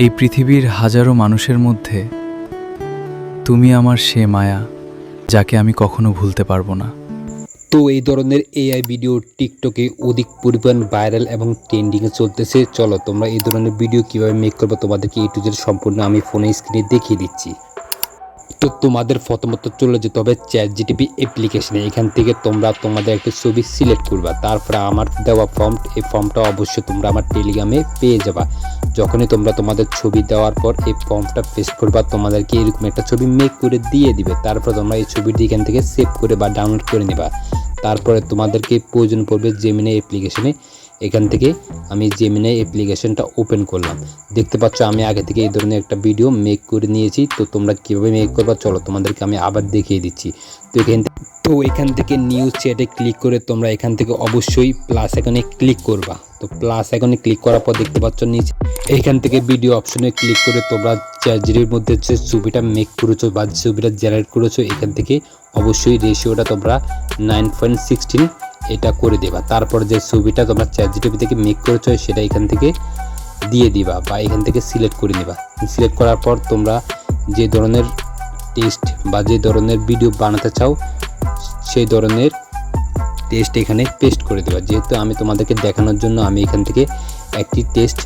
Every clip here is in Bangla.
এই পৃথিবীর হাজারো মানুষের মধ্যে তুমি আমার সে মায়া যাকে আমি কখনো ভুলতে পারবো না। তো এই ধরনের এআই ভিডিও টিকটকে অধিক পরিমাণ ভাইরাল এবং ট্রেন্ডিংয়ে চলতেছে। চলো তোমরা এই ধরনের ভিডিও কীভাবে মেক করবে তোমাদেরকে এ টু জেড সম্পূর্ণ আমি ফোনে স্ক্রিনে দেখিয়ে দিচ্ছি। তো তোমাদের প্রথমত চলে যেতে হবে চ্যাটজিপিটি অ্যাপ্লিকেশনে। এখান থেকে তোমরা তোমাদের একটা ছবি সিলেক্ট করবা, তারপরে আমার দেওয়া ফর্ম, এই ফর্মটা অবশ্যই তোমরা আমার টেলিগ্রামে পেয়ে যাবা। যখনই তোমরা তোমাদের ছবি দেওয়ার পর এই ফর্মটা পেস্ট করবা, তোমাদেরকে এরকম একটা ছবি মেক করে দিয়ে দিবে। তারপর তোমরা এই ছবিটি এখান থেকে সেভ করে বা ডাউনলোড করে নেবা। তারপরে তোমাদেরকে প্রয়োজন পড়বে জেমিনি অ্যাপ্লিকেশনে। এখান থেকে আমি জেমিনি অ্যাপ্লিকেশনটা ওপেন করলাম। দেখতে পাচ্ছ আমি আগে থেকে এই ধরনের একটা ভিডিও মেক করে নিয়েছি। তো তোমরা কীভাবে মেক করবা চলো তোমাদেরকে আমি আবার দেখিয়ে দিচ্ছি। তো এখান থেকে নিউজ চ্যাটে ক্লিক করে তোমরা এখান থেকে অবশ্যই প্লাস আইকনে ক্লিক করবা। তো প্লাস আইকনে ক্লিক করার পর দেখতে পাচ্ছ নিচে এখান থেকে ভিডিও অপশনে ক্লিক করে তোমরা চ্যাটজিপিটির মধ্যে যে ছবিটা মেক করেছো বা ছবিটা জেনারেট করেছো এখান থেকে অবশ্যই রেশিওটা তোমরা 9.16 এটা করে দেবা। তারপর যে ছবিটা তোমরা চ্যাটজিপিটি থেকে মেক করেছো সেটা এখান থেকে দিয়ে দিবা বা এখান থেকে সিলেক্ট করে নিবা। সিলেক্ট করার পর তোমরা যে ধরনের টেক্সট বা যে ধরনের ভিডিও বানাতে চাও সেই ধরনের টেক্সট এখানে পেস্ট করে দেবা। যেহেতু আমি তোমাদেরকে দেখানোর জন্য আমি এখান থেকে একটি টেক্সট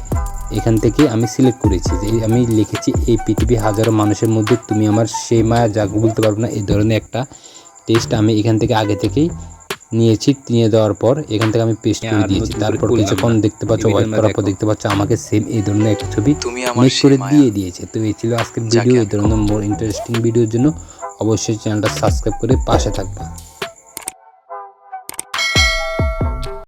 এখান থেকে আমি সিলেক্ট করেছি, যে আমি লিখেছি এই পৃথিবী হাজারো মানুষের মধ্যে তুমি আমার সেই মায়া যা বলতে পারবো না, এই ধরনের একটা টেক্সট আমি এখান থেকে আগে থেকেই নিয়েছি। নিয়ে দেওয়ার পর এখান থেকে আমি পেস্ট করে দিয়েছি। তারপর কিছুক্ষণ দেখতে পাচ্ছ ওয়েট করার পর দেখতে পাচ্ছ আমাকে সেম এই ধরনের একটা ছবি মেক করে দিয়ে দিয়েছে। তো এই ছিল আজকের ভিডিও। এই ধরনের মোর ইন্টারেস্টিং ভিডিওর জন্য অবশ্যই চ্যানেলটা সাবস্ক্রাইব করে পাশে থাকবা।